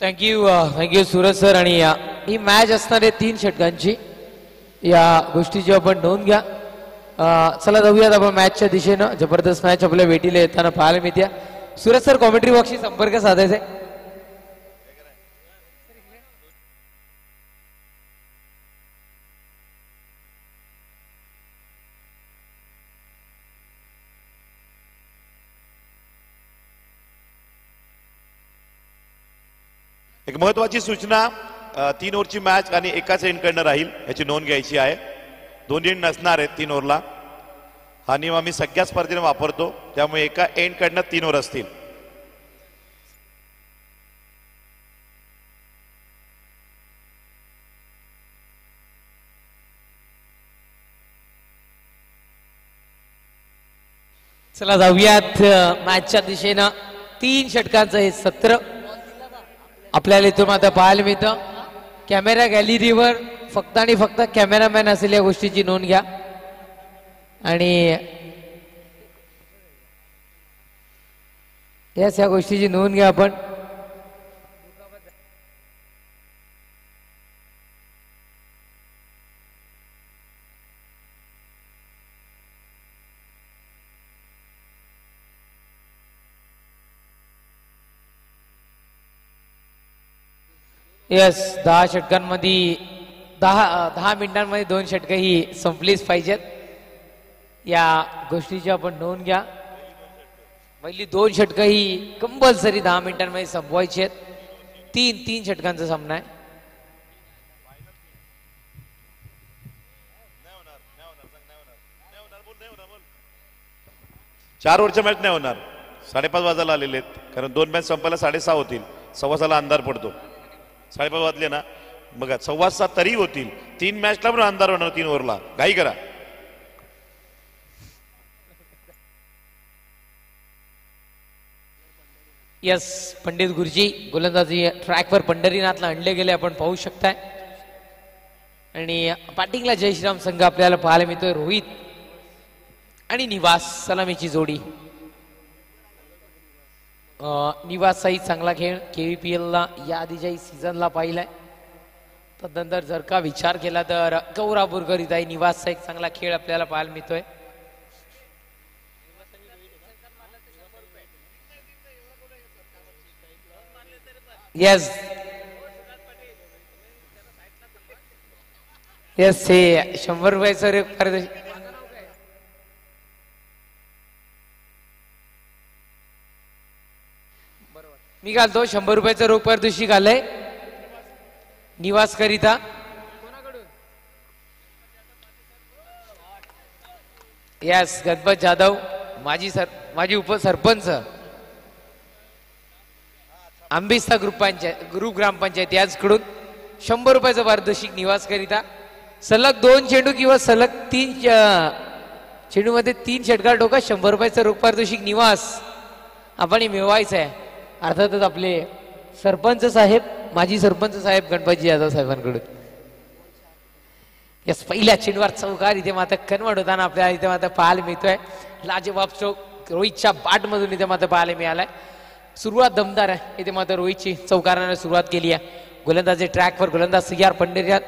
Thank you Suraj sir. आणि ही match असणार आहे 3 षटकांची. या गोष्टीची आपण नोंद घ्या. चला जाऊयात आपण मॅचच्या दिशेनं. जबरदस्त मॅच आपल्या भेटीला येताना पाहायला मिळते. सूरज सर कॉमेंट्री बॉक्सशी संपर्क साधायचा आहे. एक महत्वाची सूचना, 3 ओव्हरची मॅच आणि एकाच एंडकडनं राहील याची नोंद घ्यायची आहे. 2 एंड नसणार आहेत 3 ओव्हरला. हा नियम आम्ही सगळ्या स्पर्धेने वापरतो, त्यामुळे एका एंडकडनं 3 ओव्हर असतील. चला जाऊयात मॅचच्या दिशेनं. 3 षटकांचं हे सत्र आपल्याला इथून आता पाहायला मिळतं. कॅमेरा गॅलरीवर फक्त आणि फक्त कॅमेरामॅन असेल या गोष्टीची नोंद घ्या. आणि या गोष्टीची नोंद घ्या आपण. यस, 10 षटकांमध्ये 10 मिनिटांमध्ये 2 षटकं ही संपलीच पाहिजेत. या गोष्टीची आपण नोंद घ्या. पहिली 2 षटकं ही कंपल्सरी 10 मिनिटांमध्ये संपवायची आहेत. 3 षटकांचा सामना आहे. चार ओव्हरच्या मॅच नाही होणार. 5:30 वाजायला आलेले आहेत, कारण 2 मॅच संपायला 6:30 होतील. 6:15 अंधार पडतो. 5:30 वाजले ना, बघा 6:15 तरी होतील. 3 मॅचला पण अंधार होणार. 3 ओव्हरला घाई करा. यस, पंडित गुरुजी गोलंदाजी ट्रॅकवर पंढरीनाथला आणले गेले आपण पाहू शकताय. आणि पाटिंगला जय श्रीराम संघ आपल्याला पाहायला मिळतोय. रोहित आणि निवास सलामीची जोडी. निवासचाही चांगला खेळ KVPL ला या आधीच्याही सीझनला पाहिलाय. तदनंतर जर का विचार केला तर गौरव बोरकर इथं निवासचा एक चांगला खेळ आपल्याला पाहायला मिळतोय. यस यस, हे 100 रुपयाचं मी घालतो. 100 रुपयाचं रोख पारितोषिक आलंय निवास करिता. यस, गणपत जाधव माजी उपसरपंच आंबिस्ता ग्रुप ग्रामपंचायत याचकडून 100 रुपयाचं पारितोषिक निवास करिता. सलग 2 चेंडू किंवा सलग 3 चेंडूमध्ये 3 षटकार ठोका 100 रुपयाचं रोख पारितोषिक निवास आपण मिळवायचं आहे. अर्थातच आपले सरपंच साहेब, माजी सरपंच साहेब गणपतजी यादव साहेबांकडून. यस, पहिल्या चेंडूवर चौकार इथे मात्र कन्वर्ट होताना आपल्याला इथे मात्र पाहायला मिळतोय. लाजवाब चौक रोहितच्या बॅटमधून इथे मात्र पाहायला मिळालाय. सुरुवात दमदार आहे इथे मात्र रोहितची. चौकाराने सुरुवात केली आहे. गोलंदाजी ट्रॅकवर गोलंदाज सय्यार पंढरीनाथ.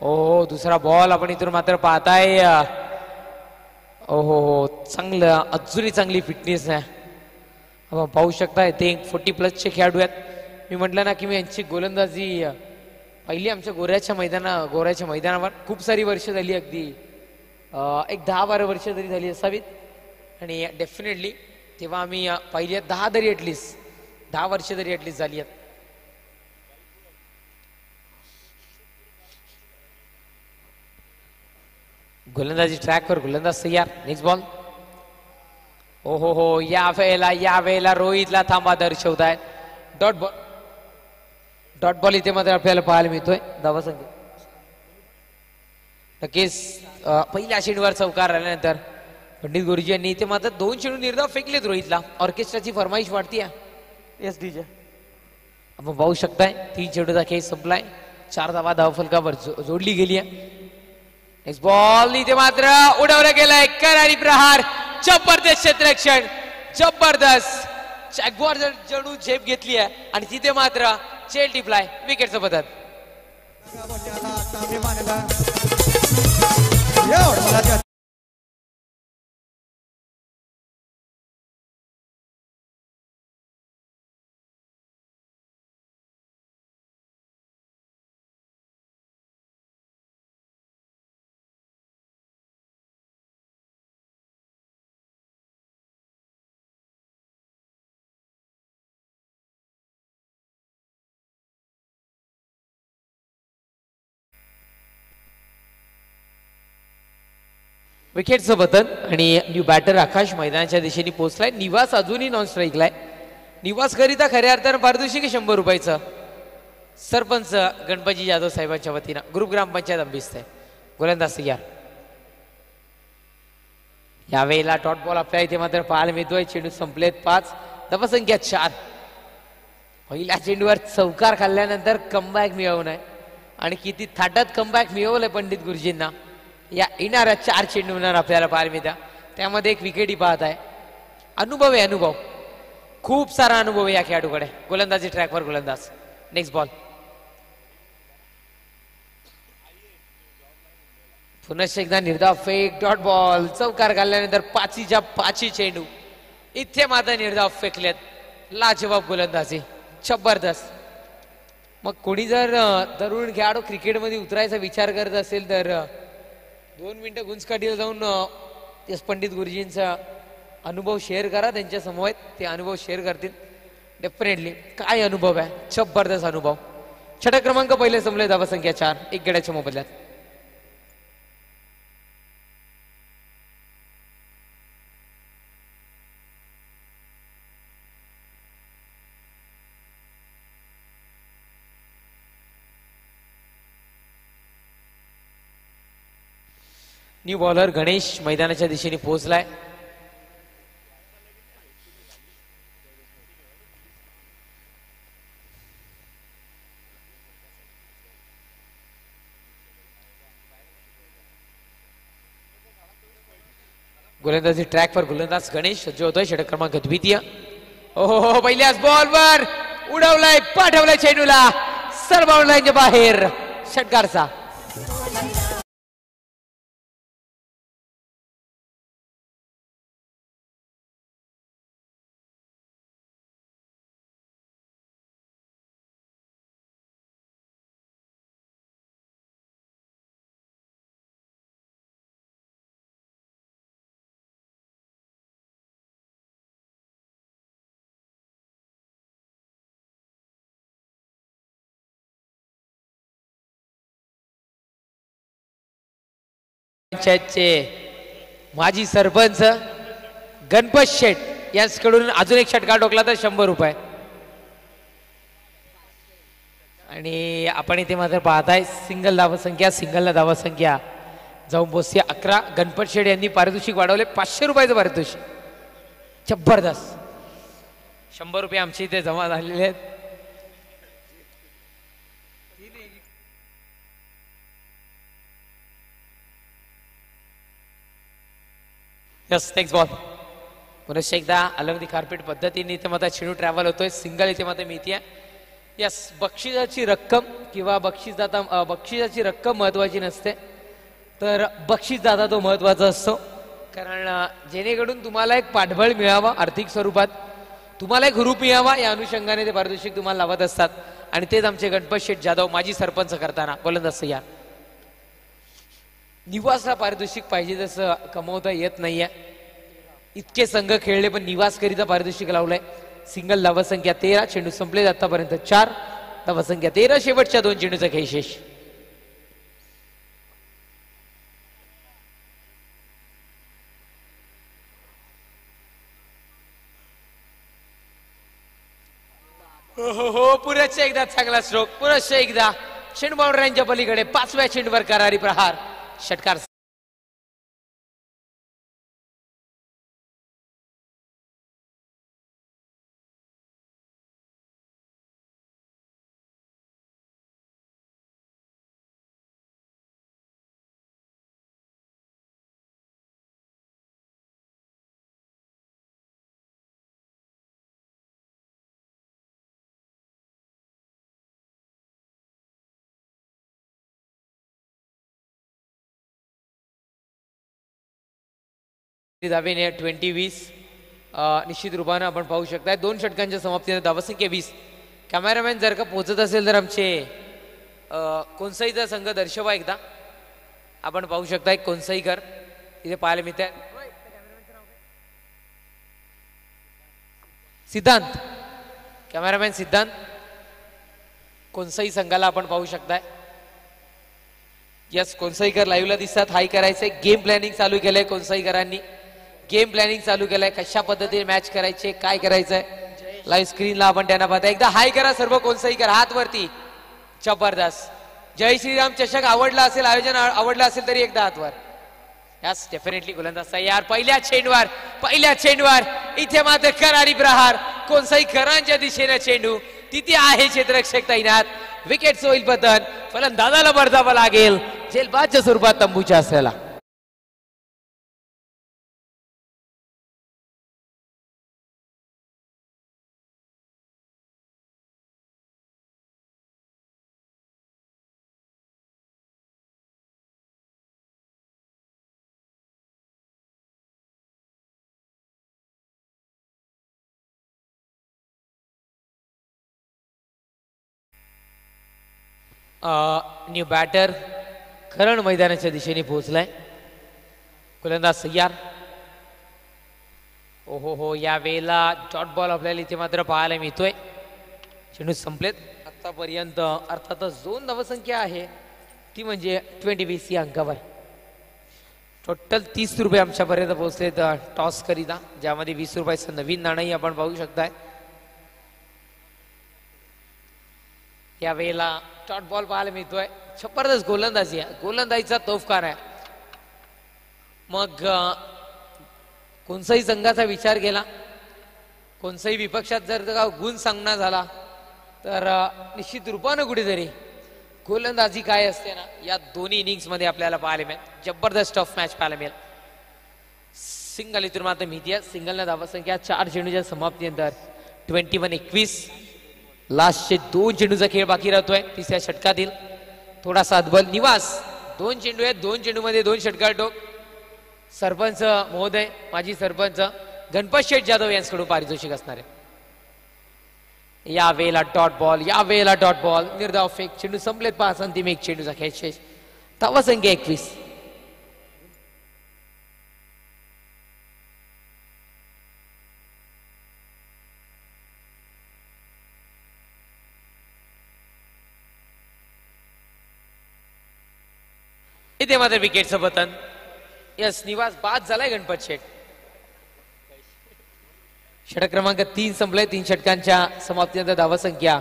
ओहो, दुसरा बॉल आपण इथून मात्र पाहताय. ओहो, चांगलं, अजूनही चांगली फिटनेस आहे आपण पाहू शकता. ते 40+ खेळाडू आहेत. मी म्हटलं ना की मी यांची गोलंदाजी पहिली आमच्या गोऱ्याच्या मैदानावर खूप सारी वर्ष झाली. अगदी एक 10-12 वर्ष तरी झाली असावीत. आणि डेफिनेटली तेव्हा आम्ही पहिली 10 तरी ॲटलिस्ट 10 वर्ष तरी ॲटलिस्ट झाली आहेत. गोलंदाजी ट्रॅकवर गोलंदाज तयार. Next ball. ओहो हो, या वेळेला रोहितला थांबा दर्शवतायत. डॉट बॉल इथे मात्र आपल्याला पाहायला मिळतोय. धावा संख्या नक्कीच पहिल्या चेंडूवर चौकार आल्यानंतर पंडित गुरुजी यांनी इथे मात्र 2 चेंडू निर्धाव फेकलेत रोहितला. ऑर्केस्ट्राची फरमाईश वाढती आहे. यस डीजे, आपण पाहू शकताय 3 चेंडूचा खेळ संपलाय. 4 धावा धावफलकावर जोडली गेली आहे. नेक्स्ट बॉल इथे मात्र उडवला गेलाय. करारी प्रहार, जबरदस्त क्षेत्ररक्षण, जबरदस्त. जॅग्वार जणू झेप घेतली आहे आणि तिथे मात्र चेल टिपलाय विकेटचं पतन. विकेटचं पतन आणि न्यू बॅटर आकाश मैदानाच्या दिशेने पोहोचलाय. निवास अजूनही नॉन स्ट्राईकलाय. निवास करिता खऱ्या अर्थानं पारितोषिक 100 रुपयाचं सरपंच गणपती जाधव साहेबांच्या वतीनं ग्रुप ग्रामपंचायत अंबिस्त आहे. गोलंदाज तयार. यावेळेला डॉट बॉल आपल्या इथे मात्र पाहायला मिळतोय. चेंडू संपलेत 5 धावसंख्या 4. पहिल्या चेंडूवर चौकार खाल्ल्यानंतर कमबॅक मिळवणं आणि किती थाटात कमबॅक मिळवलंय पंडित गुरुजींना या येणाऱ्या 4 चेंडूंवर आपल्याला पाहायला मिळतं. त्यामध्ये एक विकेटही पाहत आहे. अनुभव आहे अनुभव, खूप सारा अनुभव आहे या खेळाडूकडे. गोलंदाजी ट्रॅकवर गोलंदाज. Next ball. पुन्हा एकदा निर्धाव फेक डॉट बॉल. चौकार घालल्यानंतर 5च्या 5 चेंडू इथे मात्र निर्धाव फेकलेत. लाजवाब गोलंदाजी, जबरदस्त. मग कोणी जर तरुण खेळाडू क्रिकेटमध्ये उतरायचा विचार करत असेल तर 2 मिनिटं गुंजकाठीला जाऊन यश पंडित गुरुजींचा अनुभव शेअर करा. त्यांच्या समोर ते अनुभव शेअर करतील डेफिनेटली. काय अनुभव आहे, जबरदस्त अनुभव. षटक क्रमांक पहिले संपले. धावसंख्या 4 एक गड्याच्या मोबदल्यात. न्यू बॉलर गणेश मैदानाच्या दिशेने पोहोचलाय. गोलंदाजी ट्रॅकवर गोलंदाज गणेश सज्ज होतोय. षटक क्रमांक द्वितीय. हो पहिल्याच बॉलवर उडवलाय, पाठवलाय चेंडूला सरबाउंड लाईनच्या बाहेर. षटकारचा. पंचायतचे माजी सरपंच गणपत शेठ यांच्याकडून अजून एक षटकार ठोकला तर 100 रुपये. आणि आपण इथे मात्र पाहताय सिंगल धावसंख्या, सिंगलला धावसंख्या जाऊन पोहोचते 11. गणपत शेठ यांनी पारितोषिक वाढवले 500 रुपयाचं पारितोषिक. जबरदस्त. 100 रुपये आमच्या इथे जमा झालेले आहेत. Yes next ball. पुन्हा एकदा अलग दी कार्पेट पद्धतीने इथे मात्र चेंडू ट्रॅव्हल होतोय. सिंगल इथे मात्र मिळते. यस बक्षिसाची रक्कम किंवा बक्षिसाची रक्कम महत्वाची नसते तर बक्षीसदाता तो महत्वाचा असतो. कारण जेणेकरून तुम्हाला एक पाठबळ मिळावा आर्थिक स्वरूपात, तुम्हाला एक हुरूप मिळावा या अनुषंगाने ते पारितोषिक तुम्हाला लावत असतात. आणि तेच आमचे गणपत शेठ जाधव माजी सरपंच करताना गोलंदाज तयार. निवासला पारितोषिक पाहिजे तसं कमवता येत नाहीये. इतके संघ खेळले पण निवास करिता पारितोषिक लावलंय. सिंगल धावसंख्या 13. चेंडू संपले आतापर्यंत 4 धावसंख्या 13. शेवटच्या 2 चेंडूचा खेळ शेष. हो पुरेच एकदा चांगला स्ट्रोक. पुरेच एकदा चेंडू बाउंड्रीच्या पलीकडे 5व्या चेंडूवर करारी प्रहार. षटकार. धावेने 20-20 निश्चित रूपानं आपण पाहू शकताय. 2 षटकांच्या समाप्तीने धावसंख्या 20. कॅमेरामॅन जर का पोहोचत असेल तर आमचे कोणसाईचा संघ दर्शवा एकदा. आपण पाहू शकताय कोणसाईकर इथे पाहायला मिळत आहे. सिद्धांत, कॅमेरामॅन सिद्धांत कोणसाई संघाला आपण पाहू शकताय. यस, कोणसाईकर लाईव्हला दिसतात. हाय करायचंय. गेम प्लॅनिंग चालू केलंय कोणसाईकरांनी. गेम प्लॅनिंग चालू केलंय. कशा पद्धतीने मॅच करायचे, काय करायचंय लाईव्ह स्क्रीनला आपण त्यांना पाहता. एकदा हाय करा सर्व कोणसाईकर, हात वरती. जबरदस्त. जय श्रीराम चषक आवडला असेल, आयोजन आवडलं असेल तरी एकदा हात वर. यस, डेफिनेटली गोलंदाज तयार. पहिल्या चेंडूवर इथे मात्र करारी प्रहार कोणसाईकरांच्या दिशेने चेंडू. तिथे आहे क्षेत्ररक्षक तैनात. विकेट होईल पतन. फलंदाजाला बरदावा लागेल झेलबादच्या स्वरूपात तंबूच्या असल्याला. न्यू बॅटर करण मैदानाच्या दिशेने पोहोचलाय. गोलंदाज तयार. ओहो, या वेळेला डॉट बॉल आपल्याला इथे मात्र पाहायला मिळतोय. चेंडू संपलेत आतापर्यंत. अर्थातच 2 धावसंख्या आहे ती म्हणजे 20-20 या अंकावर. टोटल 30 रुपये आमच्यापर्यंत पोहोचलेत टॉस करिता, ज्यामध्ये 20 रुपयाचं नवीन नाणंही आपण पाहू शकताय. या वेळेला डॉट बॉल पाहायला मिळतोय. जबरदस्त गोलंदाजी आहे. गोलंदाजीचा तोफखाना आहे. मग कोणसाही संघाचा विचार केला, कोणसाही विपक्षात जर का गुण सांगणं झाला तर निश्चित रूपानं कुठेतरी गोलंदाजी काय असते ना, या दोन्ही इनिंग्स मध्ये आपल्याला पाहायला मिळेल. जबरदस्त टफ मॅच पाहायला मिळेल. सिंगल इथून मात्र मिळते. सिंगलनं धावसंख्या 4 चेंडूच्या समाप्तीनंतर 21-21. लास्टचे 2 चेंडूचा खेळ बाकी राहतोय तिसऱ्या षटकातील. थोडासा अदबल निवास. 2 चेंडू आहेत. 2 चेंडूमध्ये 2 षटकार टोक. सरपंच महोदय, माजी सरपंच गणपत शेठ जाधव यांच्याकडून पारितोषिक असणार आहे. या वेळेला डॉट बॉल. निर्धाव फेक. चेंडू संपलेत 5. अंतिम 1 चेंडूचा खेळ शेष. धावसंख्या 21. इथे मात्र विकेटचं पतन. यस, निवास बाद झालाय गणपत शेठ. षटक क्रमांक 3 संपलाय. 3 षटकांच्या समाप्तीनंतर धावसंख्या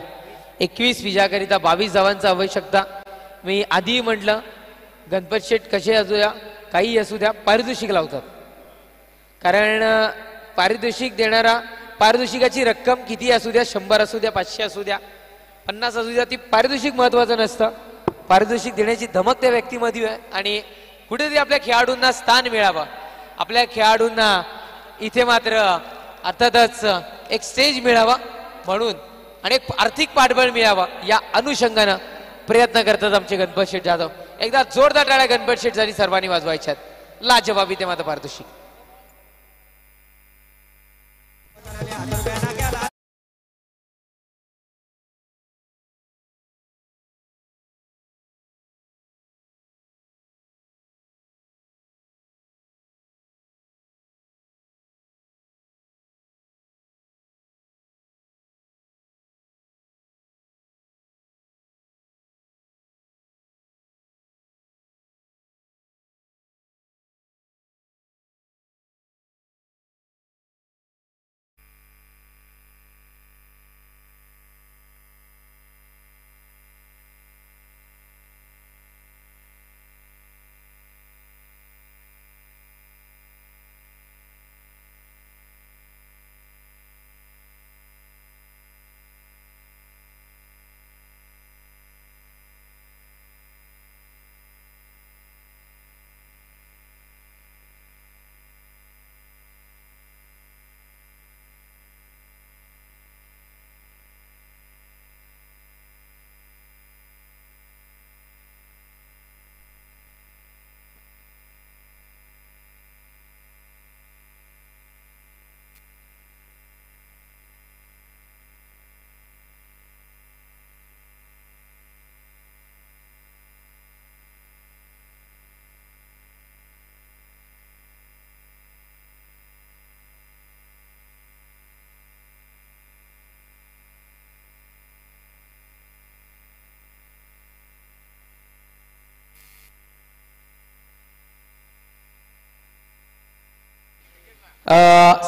21. विजयाकरिता 22 धावांचा आवश्यकता. मी आधी म्हटलं गणपत शेठ कसे असू द्या, काही असू द्या, पारितोषिक लावतात. कारण पारितोषिक देणारा, पारितोषिकाची रक्कम किती असू द्या, 100 असू द्या, 500 असू द्या, 50 असू द्या, ती पारितोषिक महत्वाचं नसतं. पारितोषिक देण्याची धमक त्या व्यक्तीमध्ये आहे. आणि कुठेतरी आपल्या खेळाडूंना स्थान मिळावं, आपल्या खेळाडूंना इथे मात्र अर्थातच एक स्टेज मिळावा म्हणून आणि एक आर्थिक पाठबळ मिळावा या अनुषंगानं प्रयत्न करतात आमचे गणपत शेठ जाधव. एकदा जोरदार टाळ्या गणपत शेठ आणि सर्वांनी वाजवायच्यात. लाजवाब इथे मात्र पारितोषिक.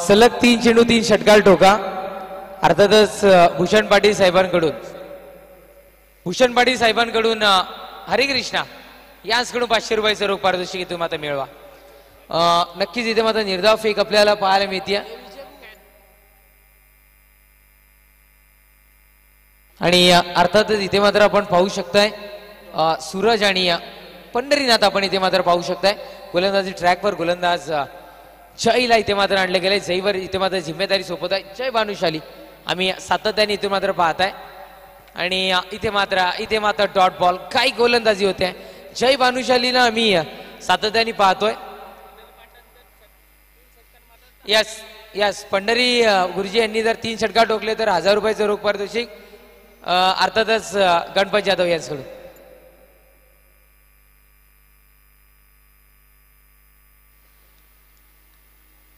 सलग 3 चेंडू 3 षटकार ठोका. अर्थातच भूषण पाटील साहेबांकडून हरिकृष्णा यांकडून 500 रुपयाचं रोख पारितोषिक इथून मात्र मिळवा. नक्कीच इथे मात्र निर्धाव फेक आपल्याला पाहायला मिळते. आणि अर्थातच इथे मात्र आपण पाहू शकताय सूरज आणि पंढरीनाथ आपण इथे मात्र पाहू शकताय. गोलंदाजी ट्रॅकवर गोलंदाज जयला इथे मात्र आणलं गेलंय. जयवर इथे मात्र जिम्मेदारी सोपत आहे जय भानुशाली आम्ही सातत्याने इथे मात्र पाहताय. आणि इथे मात्र डॉट बॉल काही गोलंदाजी होते. जय भानुशालीला आम्ही सातत्याने पाहतोय. यस पंढरी गुरुजी यांनी जर 3 षटकार ठोकले तर 1000 रुपयाचं रोख पारितोषिक अर्थातच गणपत जाधव यांच्याकडून.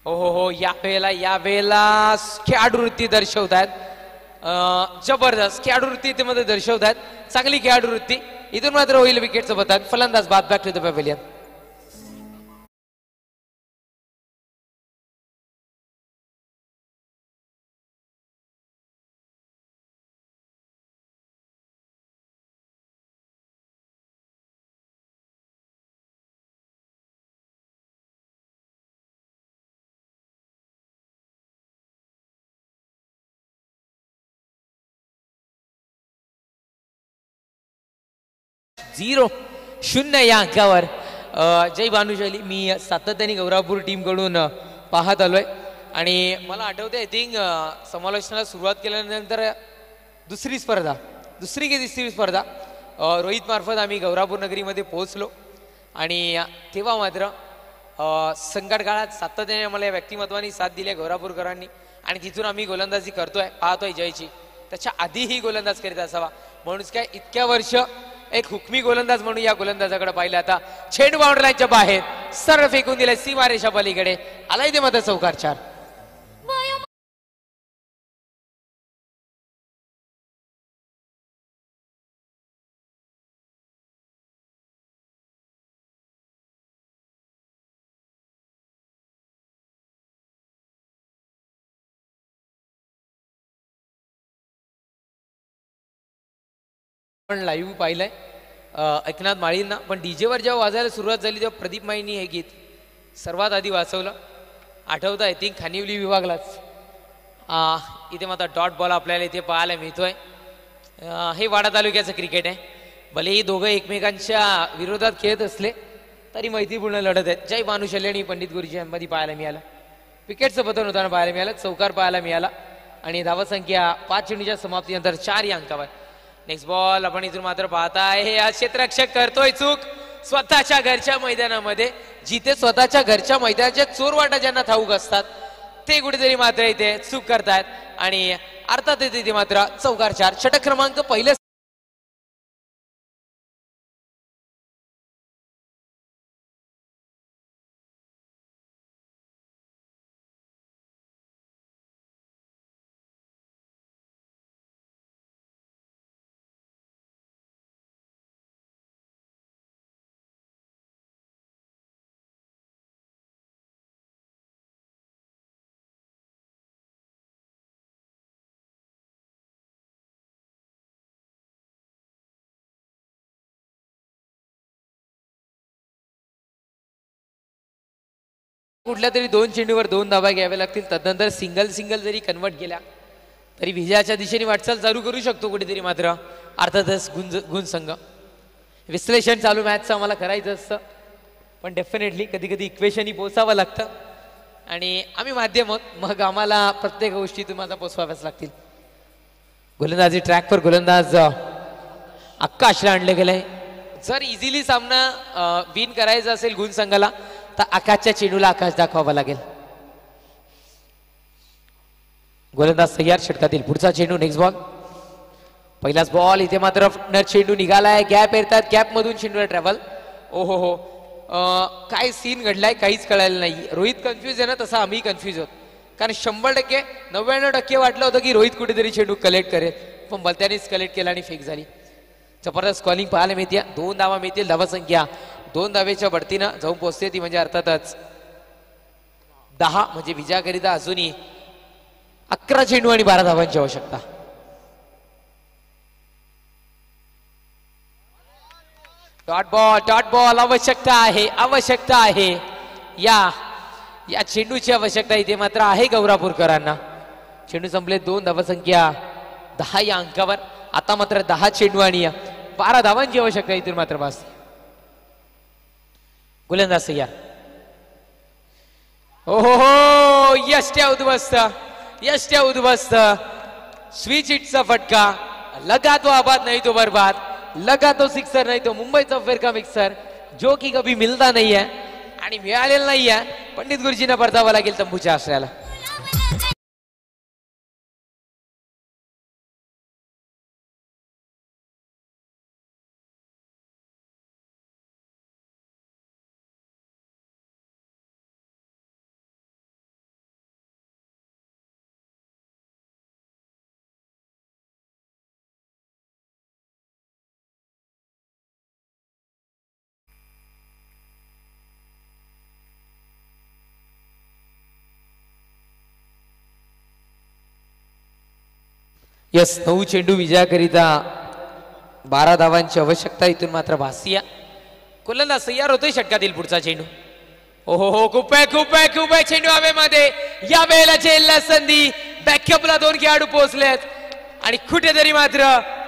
हो या वेळेला खेळाडूवृत्ती दर्शवतात. जबरदस्त खेळाडूवृत्ती इथे मध्ये दर्शवतात. चांगली खेळाडूवृत्ती. इथून मात्र होईल विकेटचं पतन. फलंदाज बाद back to the pavilion. Zero 0 या अंकावर जय भानुशाली मी सातत्याने गौरापूर टीम कडून पाहत आलोय. आणि मला आठवतंय आय थिंक समालोचनाला सुरुवात केल्यानंतर दुसरी की तिसरी स्पर्धा रोहित मार्फत आम्ही गौरापूर नगरीमध्ये पोहोचलो. आणि तेव्हा मात्र संकट काळात सातत्याने आम्हाला या व्यक्तिमत्वानी साथ दिली गौरापूरकरांनी. आणि तिथून आम्ही गोलंदाजी पाहतोय जयची. त्याच्या आधीही गोलंदाज करीत असावा म्हणून काय इतक्या वर्ष एक हुकमी गोलंदाज म्हणून या गोलंदाजाकडे पाहिलं. आता चेंडू बाउंड्री लाईनच्या बाहेर सरळ फेकून दिलाय सीमारेषा पलीकडे. आलाय ते मात्र चौकार 4. पण लाईव्ह पाहिलंय एकनाथ माळींना. पण डीजेवर जेव्हा वाजायला सुरुवात झाली तेव्हा प्रदीप माईंनी हे गीत सर्वात आधी वाचवलं. आठवतं आय थिंक खानिवली विभागलाच. इथे मात्र डॉट बॉल आपल्याला इथे पाहायला मिळतोय. हे वाडा तालुक्याचं क्रिकेट आहे. भलेही दोघं एकमेकांच्या विरोधात खेळत असले तरी मैत्रीपूर्ण लढत आहेत. जय भानुशाली आणि पंडित गुरुजी यांमध्ये पाहायला मिळालं. विकेटचं पतन होताना पाहायला मिळालं. चौकार पाहायला मिळाला. आणि धावसंख्या 5 चेंडूच्या समाप्तीनंतर 4 या अंकावर. नेक्स्ट बॉल आपण इथून मात्र पाहताय. हे क्षेत्ररक्षक करतोय चूक स्वतःच्या घरच्या मैदानामध्ये. जिथे स्वतःच्या घरच्या मैदानाच्या चोरवाटा ज्यांना ठाऊक असतात ते कुठेतरी मात्र इथे चूक करतायत. आणि अर्थात इथे मात्र चौकार 4. षटक क्रमांक पहिल्या कुठल्या तरी 2 चेंडूवर 2 धावा घ्याव्या लागतील. तदनंतर सिंगल जरी कन्वर्ट केल्या तरी विजयाच्या दिशेने वाटचाल चालू करू शकतो कुठेतरी मात्र अर्थातच गुण संघ. विश्लेषण चालू मॅचचं आम्हाला करायचं असतं पण डेफिनेटली कधी कधी इक्वेशनही पोचावं लागतं आणि आम्ही माध्यम आहोत मग आम्हाला प्रत्येक गोष्टी तुम्हाला पोचवाव्याच लागतील. गोलंदाजी ट्रॅकवर गोलंदाज आकाशला आणले गेलंय. जर इझिली सामना विन करायचा असेल गुण संघाला तर आकाशच्या चेंडूला आकाश दाखवावा लागेल. गोलंदाज तयार. षटकातील पुढचा चेंडू. Next ball. पहिलाच बॉल. इथे मात्र चेंडू निघालाय. गॅप येतात. गॅप मधून चेंडूला ट्रॅव्हल. हो काय सीन घडलाय काहीच कळायला नाही. रोहित कन्फ्युज आहे ना तसा आम्ही कन्फ्युज आहोत कारण 100% 99% वाटलं होतं की रोहित कुठेतरी चेंडू कलेक्ट करेल पण बलत्यानेच कलेक्ट केला आणि फेक झाली. जबरदस्त कॉलिंग पाहायला मिळते. 2 धावा मिळतील. धावा संख्या 2 धावेच्या बढतीनं जाऊन पोहोचते ती म्हणजे अर्थातच 10 म्हणजे विजयाकरिता अजूनही 11 चेंडू आणि 12 धावांची आवश्यकता. डॉट बॉल आवश्यकता आहे या चेंडूची आवश्यकता इथे मात्र आहे गौरापूरकरांना. चेंडू संपले 2 धावसंख्या 10 या अंकावर. आता मात्र 10 चेंडू आणि 12 धावांची आवश्यकता इथून मात्र बस. गोलंदाज तयार. हो यष्ट्या उद्ध्वस्त स्विच हिटचा फटका. लगा तो आबाद नहीं तो बर्बाद, लगा तो सिक्सर नहीं तो मुंबईचा फिरका मिक्सर, जो की कभी मिलता नहीं है आणि मिळालेला नाही आहे. पंडित गुरुजींना परतावा लागेल तंबूच्या आश्रयाला. यस 9 चेंडू विजयाकरिता 12 धावांची आवश्यकता इथून मात्र भासिया. गोलंदाज तयार होतोय. षटकातील पुढचा चेंडू. हो खूप आहे चेंडू हवेमध्ये. या वेळेला झेलला संधी. बॅकअपला 2 खेळाडू पोहोचलेत आणि कुठेतरी मात्र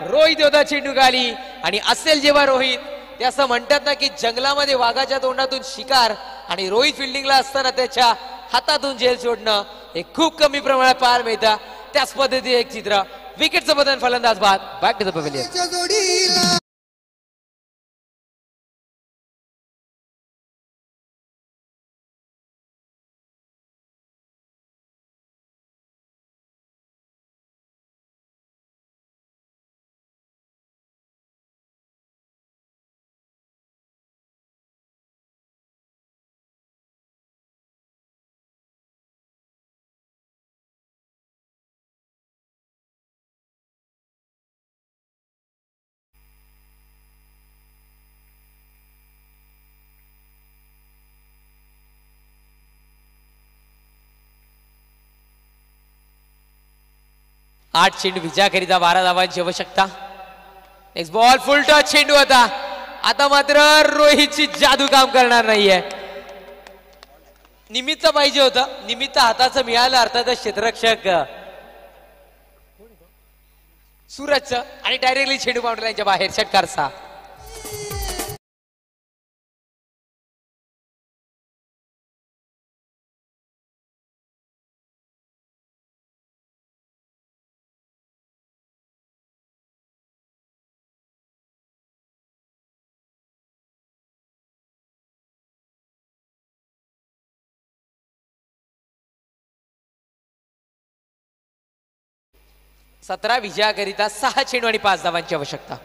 रोहित होता चेंडू खाली. आणि असेल जेव्हा रोहित ते असं म्हणतात ना की जंगलामध्ये वाघाच्या तोंडातून शिकार आणि रोहित फिल्डिंगला असताना त्याच्या हातातून झेल सोडणं हे खूप कमी प्रमाणात पाहायला मिळतं. त्याच पद्धतीने एक चित्र. विकेटचं बदल फलंदाज बाद. Back to the pavilion. 8 चेंडू विजयाकरिता 12 धावांची आवश्यकता. नेक्स्ट बॉल फुल टच चेंडू होता. आता मात्र रोहितची जादू काम करणार नाहीये. निमित्त पाहिजे होतं. निमित्त हाताचं मिळालं अर्थातच क्षेत्ररक्षक सूरजचं आणि डायरेक्टली चेंडू बाउंड्री लाईनच्या बाहेर. षटकारचा. सतरा विजयाकरिता 6 चेंडू आणि 5 धावांची आवश्यकता.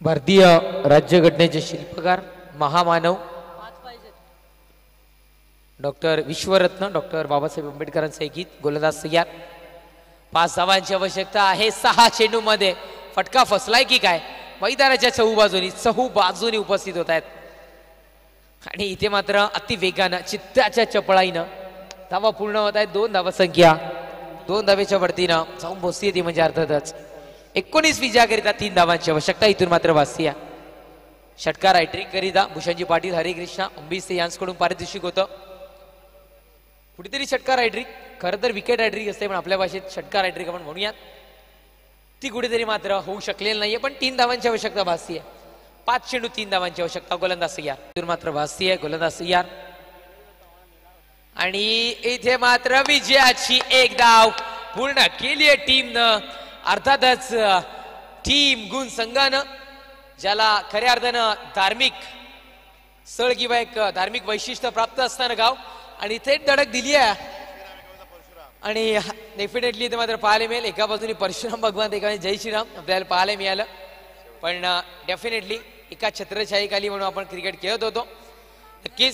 भारतीय राज्यघटनेचे शिल्पकार महामानव डॉक्टर विश्वरत्न डॉक्टर बाबासाहेब आंबेडकरांचे गीत. गोलंदाज तयार. 5 धावांची आवश्यकता आहे. 6 चेंडू मध्ये फटका फसलाय की काय. मैदानाच्या चहू बाजूनी उपस्थित होत आहेत आणि इथे मात्र अतिवेगानं चित्ताच्या चपळाईनं धावा पूर्ण होत आहेत. 2 धावसंख्या 2 धावेच्या वरतीनं जाऊन पोहोचते ती म्हणजे अर्थातच 19 विजयाकरिता 3 धावांची आवश्यकता. इथून मात्र वासिया. षटकार हायट्रिक करिता भूषणजी पाटील हरिकृष्णा अंबिसे यांच्याकडून पारितोषिक होतं. कुठेतरी षटकार हायट्रिक खरं तर विकेट हायट्रिक असते पण आपल्या भाषेत षटकार हायट्रिक आपण म्हणूयात. ती कुठेतरी मात्र होऊ शकलेली नाहीये पण 3 धावांची आवश्यकता भासती आहे. 5 चेंडू 3 धावांची आवश्यकता. गोलंदाज तयार. इथून मात्र भासती आहे. गोलंदाज तयार आणि इथे मात्र विजयाची 1 धाव पूर्ण केली आहे टीमनं. अर्थातच टीम गुण संघानं ज्याला खऱ्या अर्थानं धार्मिक स्थळ किंवा एक धार्मिक वैशिष्ट्य प्राप्त असताना गाव आणि थेट धडक दिली आहे आणि डेफिनेटली ते मात्र पाहायला मिळेल. एका बाजूने परशुराम भगवान एका बाजूने जय श्रीराम आपल्याला पाहायला मिळालं. पण डेफिनेटली एका छत्रछाईखाली म्हणून आपण क्रिकेट खेळत होतो. नक्कीच